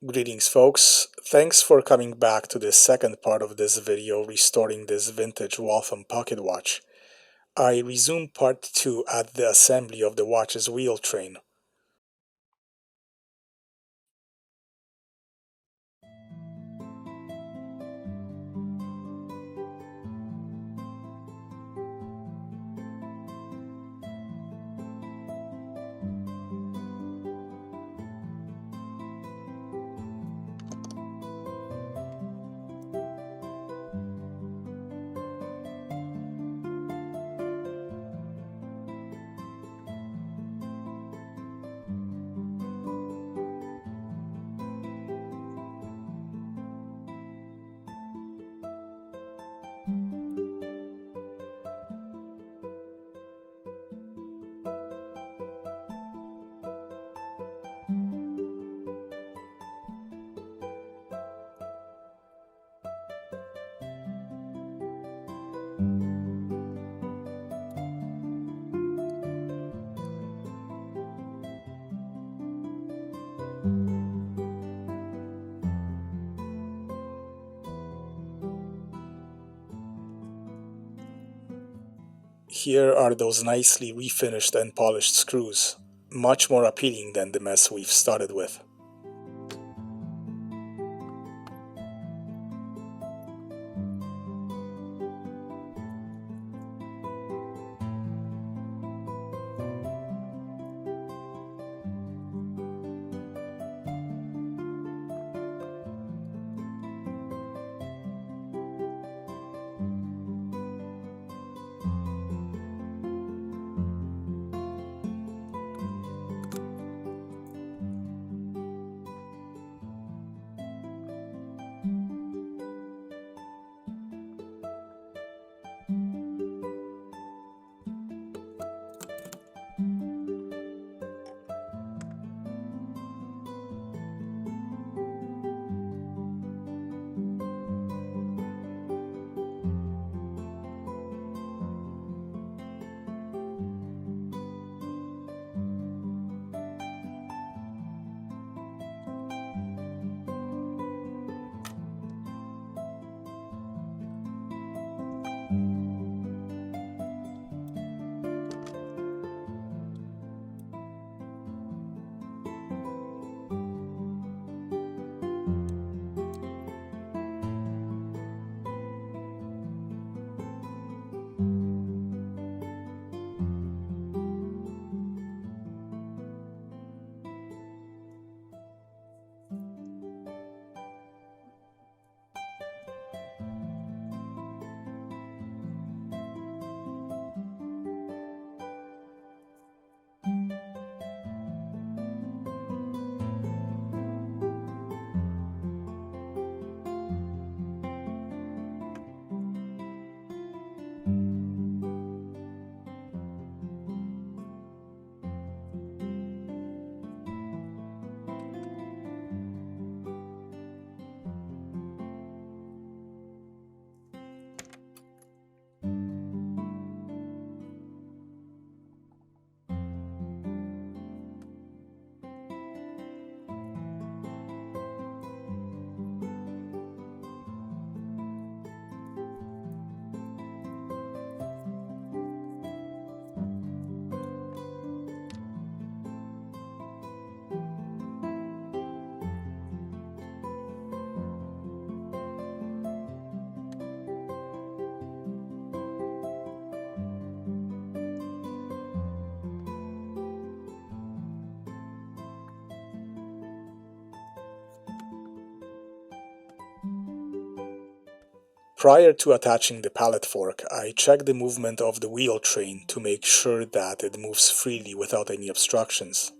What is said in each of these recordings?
Greetings, folks. Thanks for coming back to the second part of this video restoring this vintage Waltham pocket watch. I resume part 2 at the assembly of the watch's wheel train. Here are those nicely refinished and polished screws, much more appealing than the mess we've started with. Prior to attaching the pallet fork, I check the movement of the wheel train to make sure that it moves freely without any obstructions.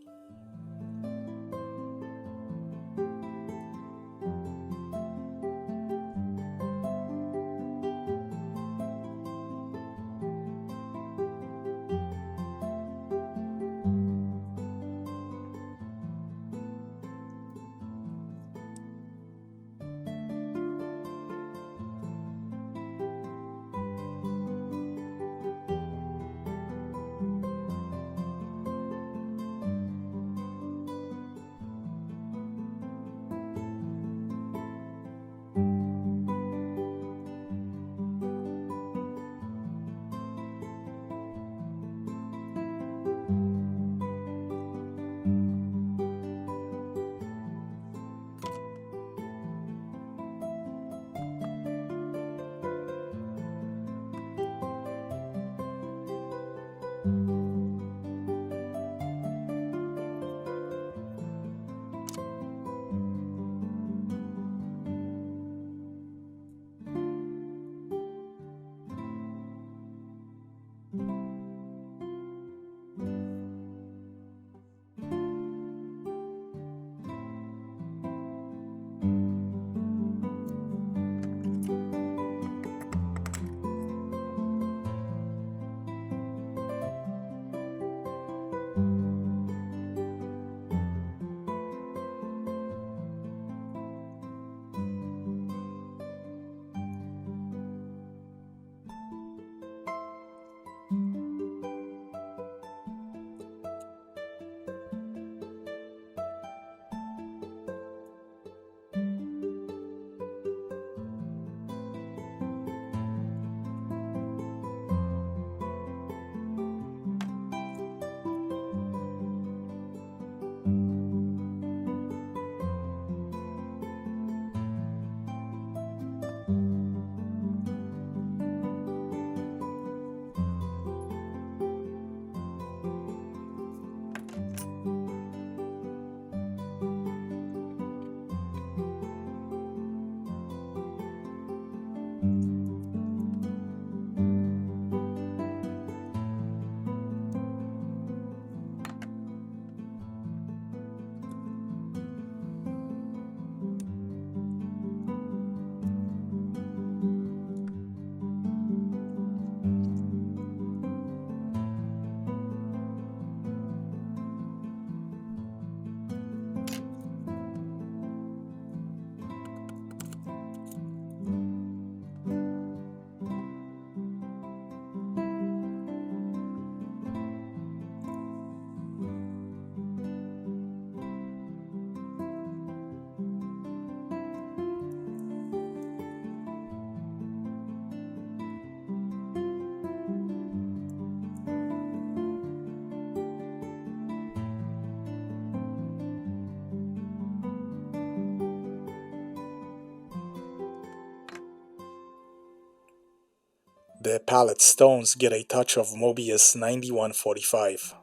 The pallet stones get a touch of Mobius 9145.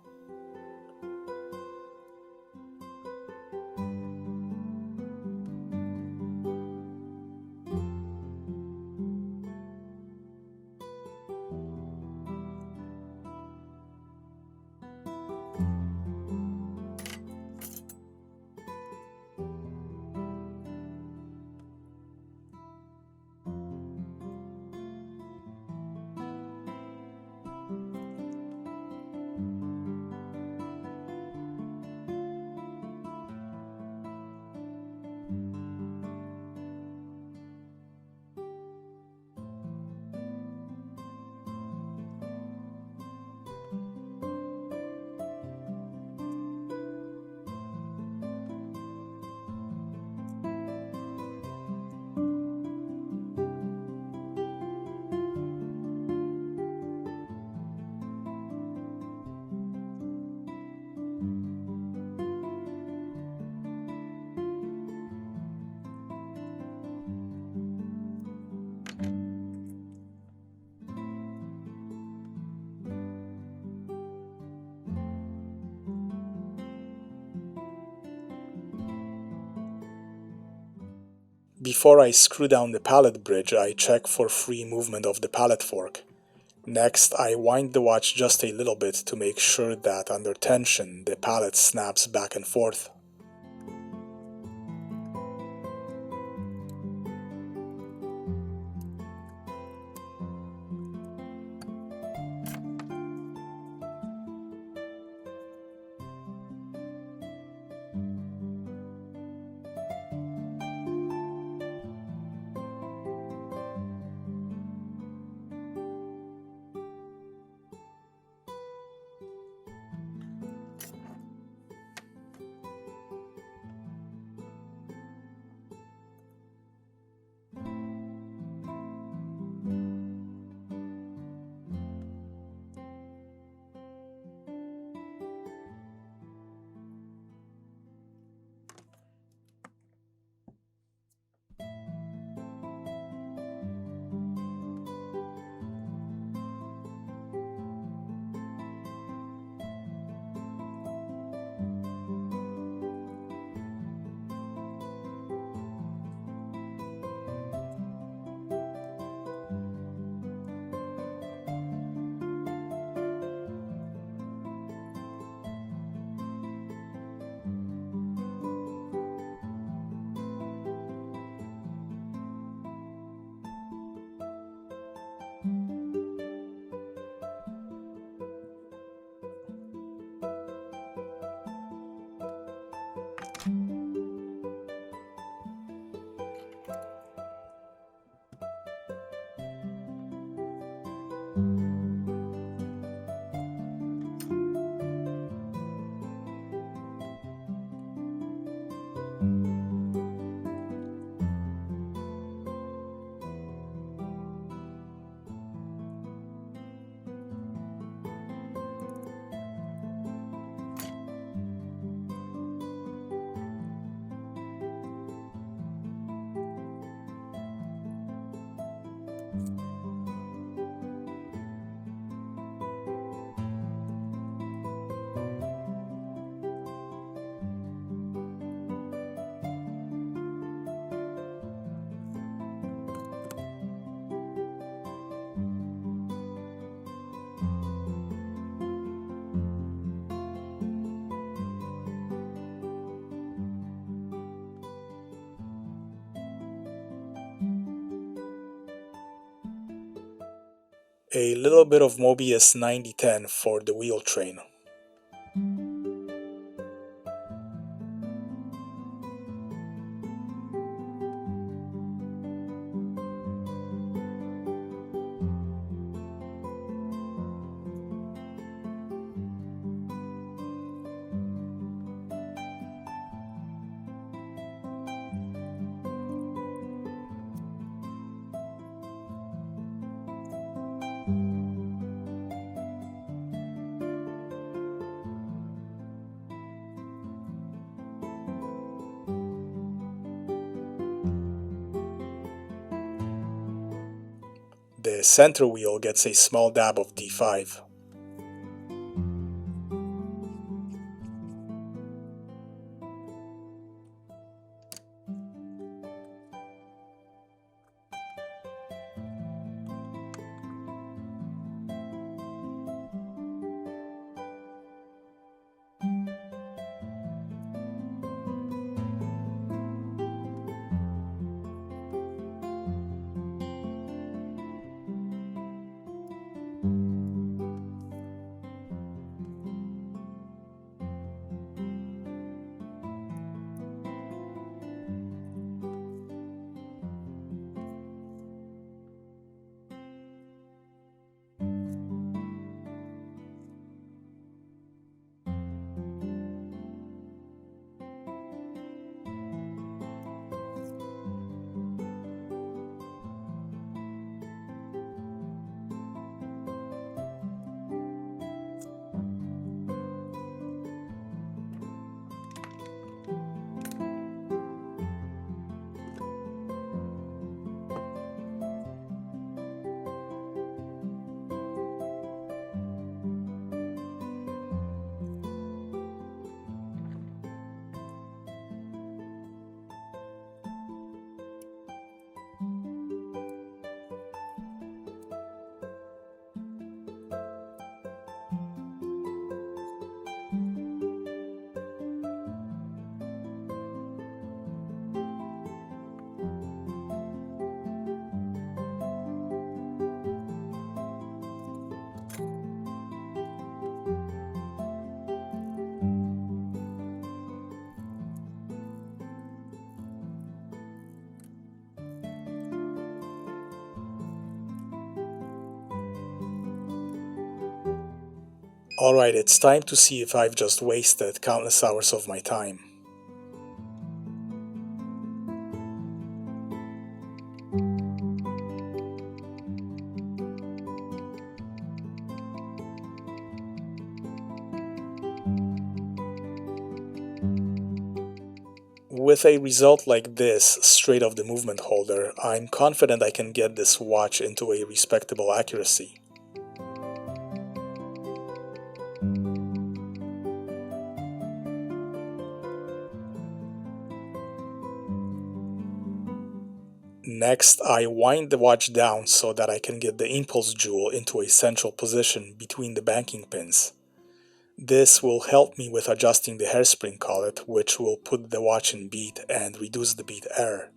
Before I screw down the pallet bridge, I check for free movement of the pallet fork. Next, I wind the watch just a little bit to make sure that under tension the pallet snaps back and forth. A little bit of Mobius 9010 for the wheel train. the center wheel gets a small dab of D5. Alright, it's time to see if I've just wasted countless hours of my time. With a result like this, straight off the movement holder, I'm confident I can get this watch into a respectable accuracy. Next, I wind the watch down so that I can get the impulse jewel into a central position between the banking pins. This will help me with adjusting the hairspring collet, which will put the watch in beat and reduce the beat error.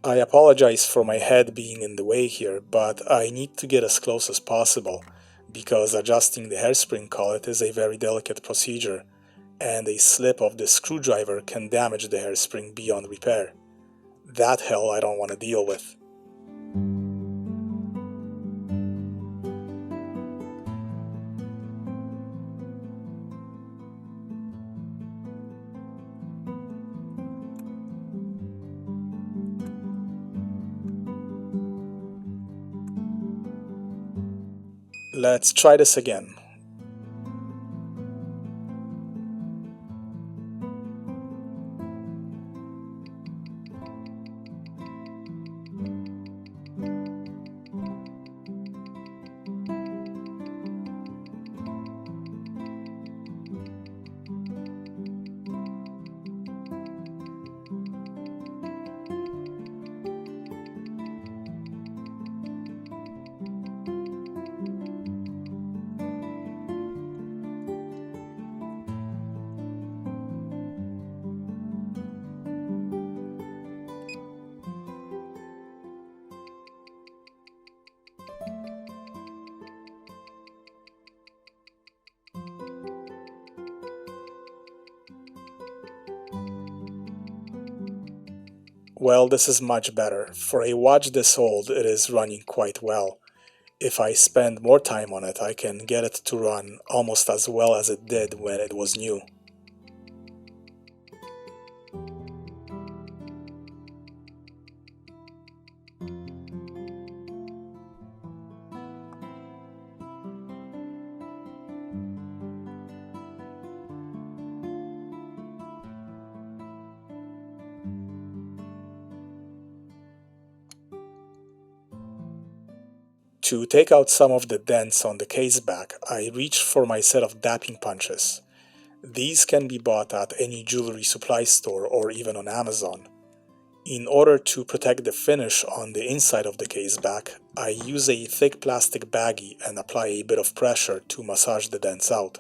I apologize for my head being in the way here, but I need to get as close as possible, because adjusting the hairspring collet is a very delicate procedure, and a slip of the screwdriver can damage the hairspring beyond repair. That hell I don't want to deal with. Let's try this again. Well, this is much better. For a watch this old, it is running quite well. If I spend more time on it, I can get it to run almost as well as it did when it was new. To take out some of the dents on the case back, I reached for my set of dapping punches. These can be bought at any jewelry supply store or even on Amazon. In order to protect the finish on the inside of the case back, I use a thick plastic baggie and apply a bit of pressure to massage the dents out.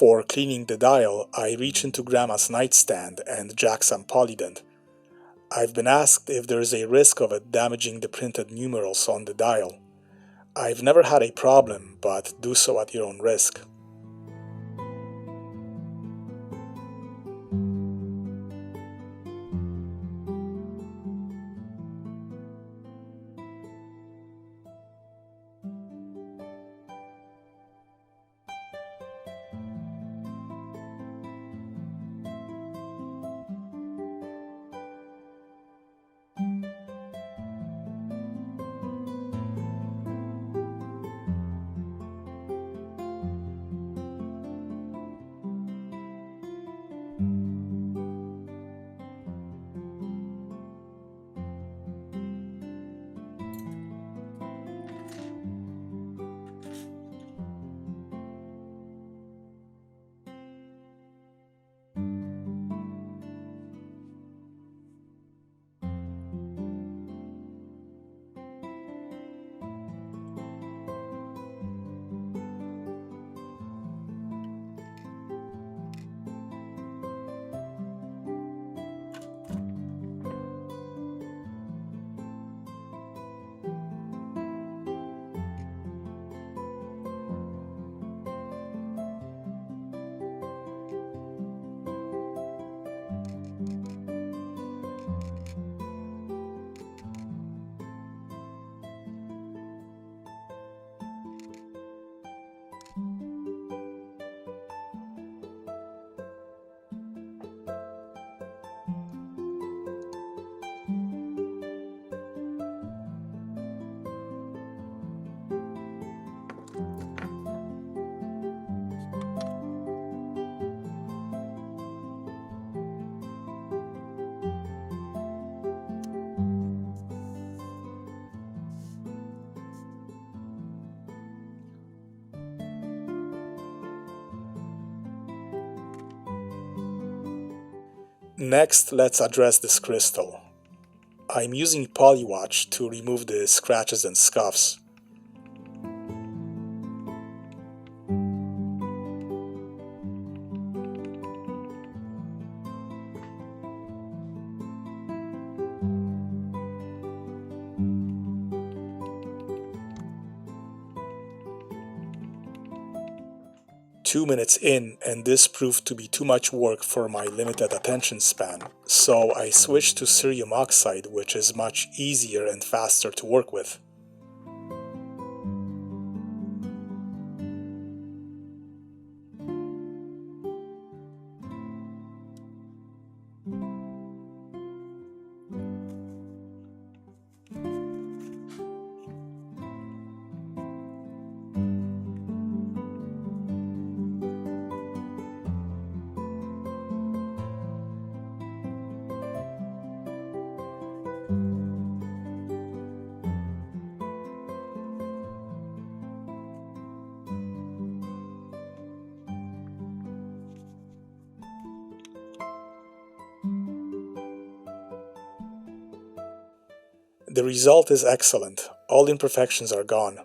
For cleaning the dial, I reach into Grandma's nightstand and jack some Polydent. I've been asked if there's a risk of it damaging the printed numerals on the dial. I've never had a problem, but do so at your own risk. Next, let's address this crystal. I'm using Polywatch to remove the scratches and scuffs. Two minutes in, and this proved to be too much work for my limited attention span, so I switched to cerium oxide, which is much easier and faster to work with. The result is excellent. All imperfections are gone.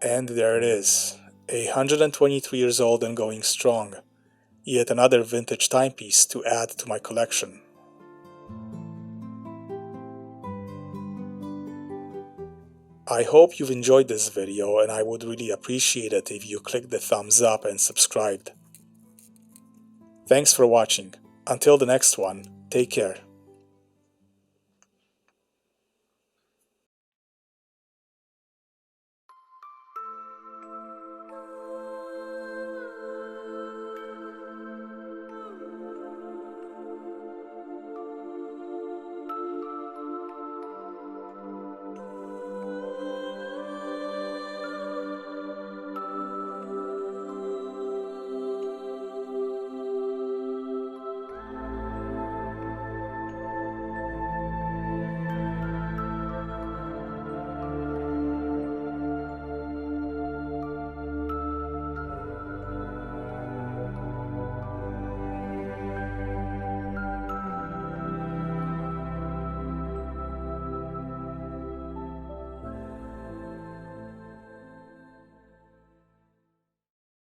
And there it is, 123 years old and going strong. Yet another vintage timepiece to add to my collection. I hope you've enjoyed this video, and I would really appreciate it if you click the thumbs up and subscribed. Thanks for watching. Until the next one, take care.